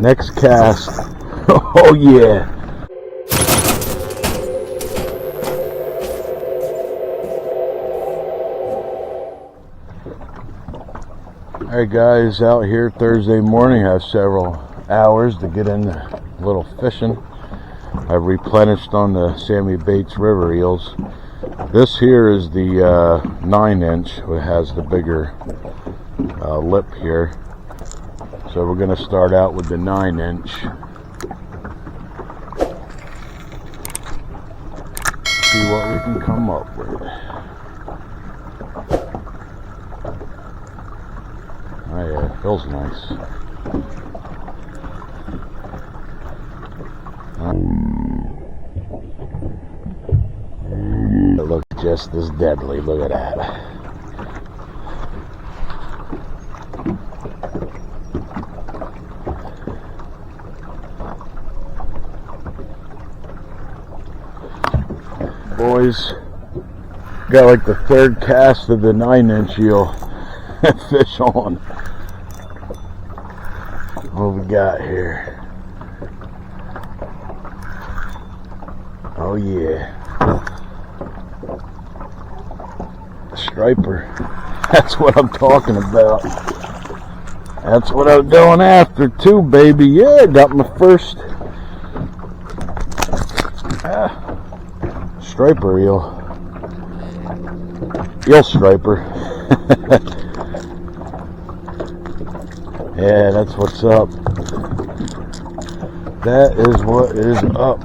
Next cast. Oh yeah. Alright guys, out here Thursday morning. I have several hours to get into a little fishing. I've replenished on the Sammy Bates River eels. This here is the 9-inch. It has the bigger lip here. So we're going to start out with the 9-inch. See what we can come up with. Oh yeah, it feels nice. It looks just as deadly. Look at that. Boys, got like the third cast of the 9-inch eel fish on. What we got here? Oh yeah, striper. That's what I'm talking about. That's what I'm going after too, baby. Yeah, got my first striper eel striper. Yeah, that's what's up. That is what is up.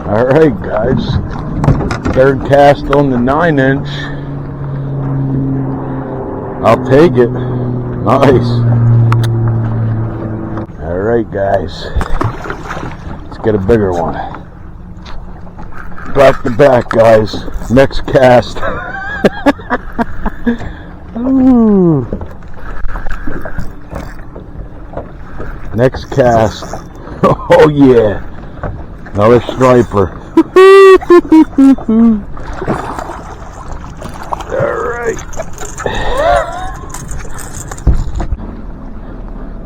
Alright guys, third cast on the 9-inch. I'll take it. Nice. Alright guys, let's get a bigger one. Back to back guys, next cast. Ooh. Next cast. Oh yeah, another striper. Alright.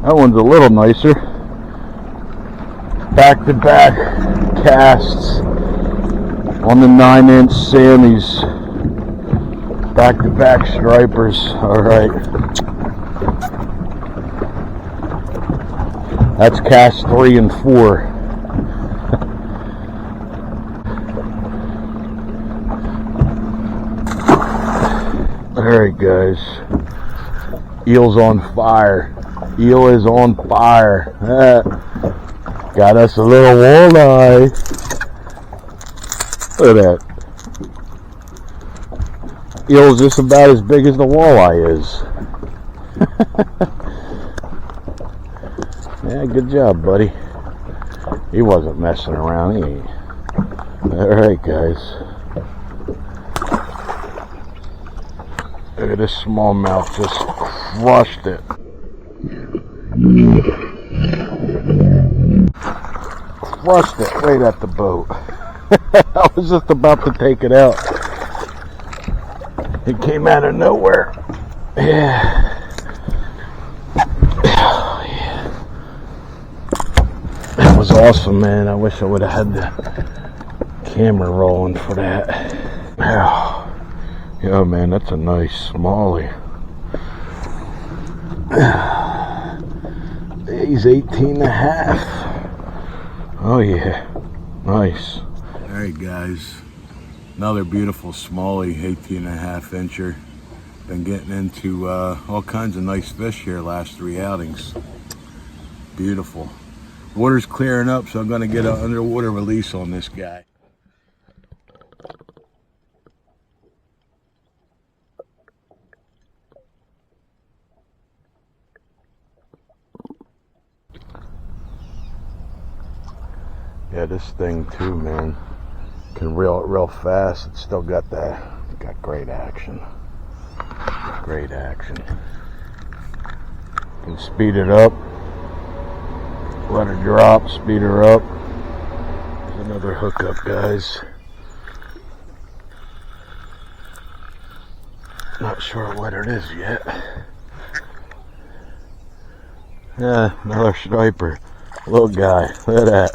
That one's a little nicer. Back to back casts on the 9-inch Sammys. Back to back stripers. Alright. That's cast 3 and 4. Alright guys. Eel's on fire. Eel is on fire. Got us a little walleye. Look at that. Eel's just about as big as the walleye is. Yeah, good job, buddy. He wasn't messing around. He ain't. Alright, guys. Look at this smallmouth, just crushed it. Crushed it right at the boat. I was just about to take it out. It came out of nowhere. Yeah. That was awesome, man. I wish I would have had the camera rolling for that. Yeah, man, that's a nice smallie. He's 18.5. Oh yeah, nice. All right, guys, another beautiful smallie, 18.5 incher. Been getting into all kinds of nice fish here last 3 outings. Beautiful. Water's clearing up, so I'm going to get an underwater release on this guy. Yeah, this thing too, man, can reel it real fast. It's still got great action. Great action. Can speed it up. Let her drop, speed her up. There's another hookup, guys. Not sure what it is yet. Yeah, another striper. Little guy. Look at that.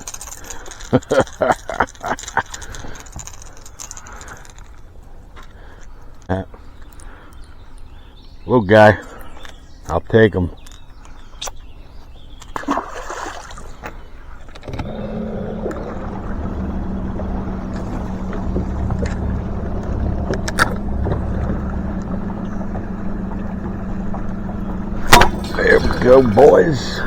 Little guy. I'll take him. There we go, boys.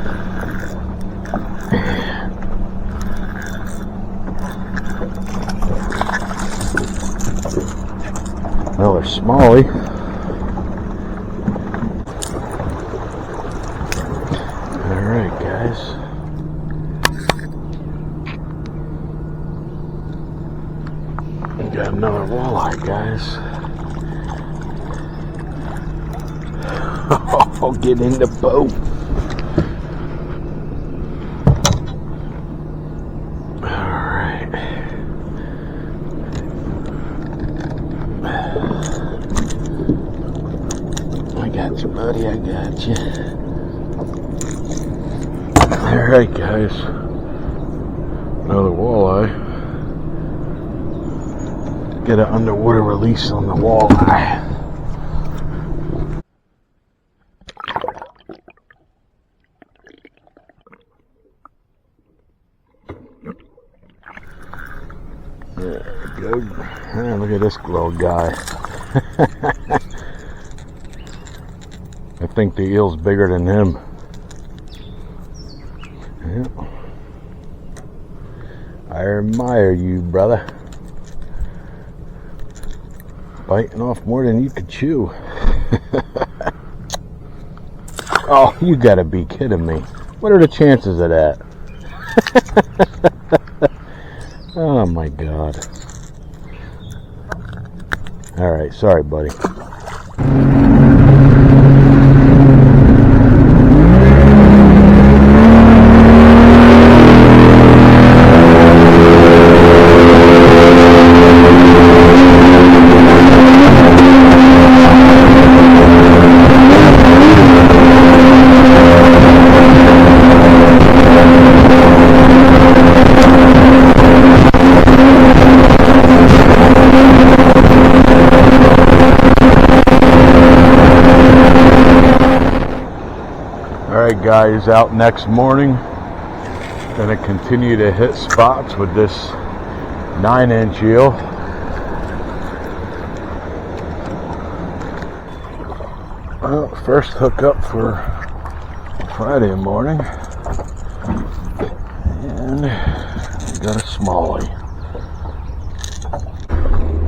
Another smallie. Alright, guys. We got another walleye, guys. I'll get in the boat. Alright. I got you, buddy. I got you. Alright, guys. Another walleye. Get an underwater release on the walleye. There we go. Ah, look at this little guy. I think the eel's bigger than him. Yeah. I admire you, brother. Biting off more than you could chew. Oh, you gotta be kidding me. What are the chances of that? Oh my God. Alright, sorry buddy. Alright guys, out next morning. Gonna continue to hit spots with this 9-inch eel. Well, first hookup for Friday morning. And got a smallie.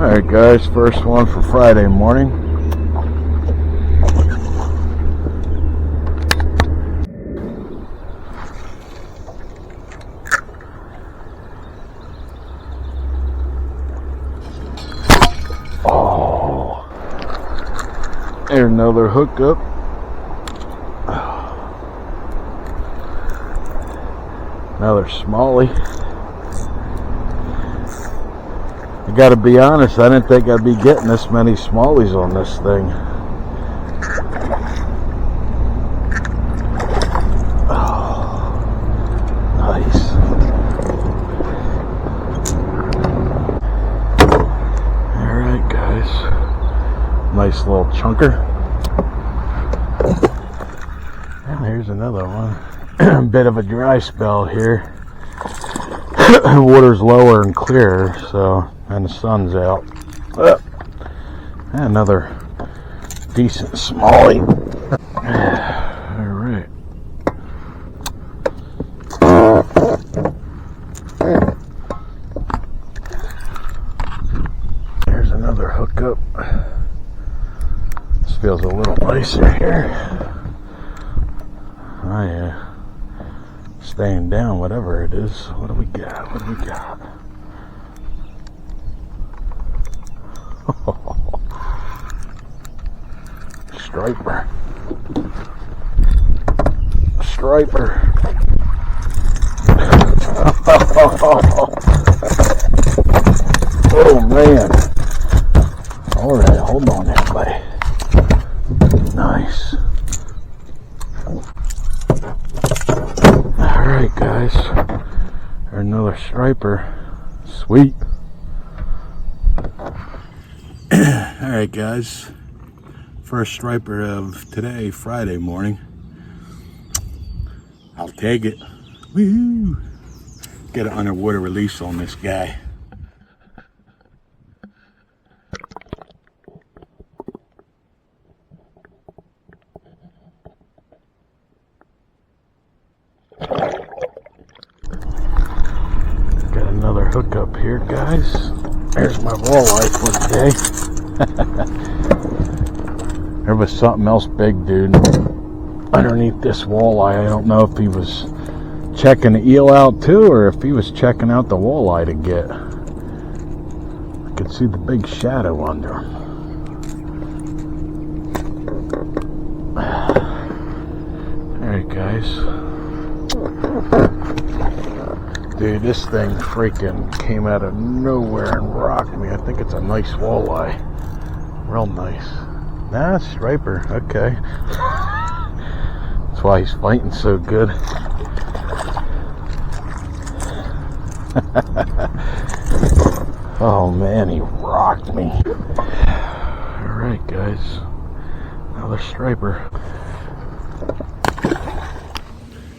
Alright guys, first one for Friday morning. There's another hookup. Another smallie. I gotta be honest, I didn't think I'd be getting this many smallies on this thing. Oh, nice. Alright guys. Nice little chunker. And here's another one. Bit of a dry spell here. Water's lower and clearer, so, and the sun's out. And another decent smallie. Alright. Here's another hookup. This feels a little nicer here. Oh yeah. Staying down, whatever it is. What do we got? What do we got? Striper. Striper. Oh man. Alright, hold on there, buddy. Nice. Alright guys, another striper. Sweet. Alright guys, first striper of today, Friday morning. I'll take it. Woo! Get an underwater release on this guy. Got another hook up here, guys. There's my walleye for today. There was something else big, dude, underneath this walleye. I don't know if he was checking the eel out too, or if he was checking out the walleye to get. I could see the big shadow under him. Alright guys. Dude, this thing freaking came out of nowhere and rocked me. I think it's a nice walleye. Real nice. Nah, striper. Okay. That's why he's fighting so good. Oh man, he rocked me. Alright guys. Another striper.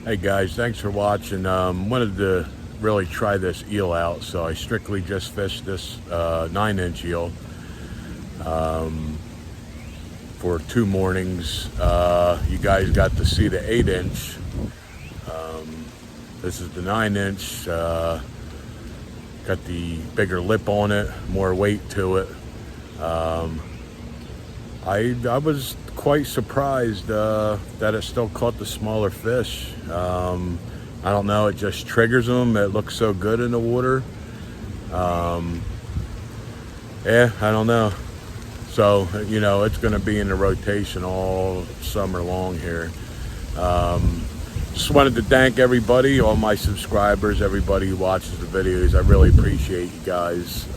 Hey guys, thanks for watching. Wanted to really try this eel out, so I strictly just fished this 9-inch eel for 2 mornings. You guys got to see the 8-inch. This is the 9-inch. Got the bigger lip on it, more weight to it. I was quite surprised that it still caught the smaller fish. I don't know, it just triggers them. It looks so good in the water. Yeah, I don't know. So, you know, it's going to be in the rotation all summer long here. Just wanted to thank everybody, all my subscribers, everybody who watches the videos. I really appreciate you guys.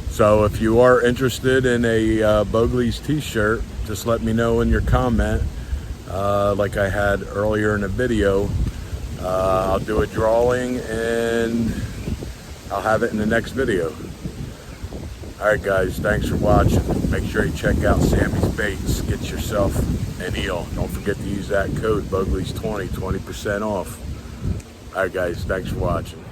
So if you are interested in a Bogley's t-shirt, just let me know in your comment. Like I had earlier in the video. I'll do a drawing and I'll have it in the next video. Alright guys, thanks for watching. Make sure you check out Sammy's Baits. Get yourself an eel. Don't forget to use that code Bogley's20, 20% off. Alright guys, thanks for watching.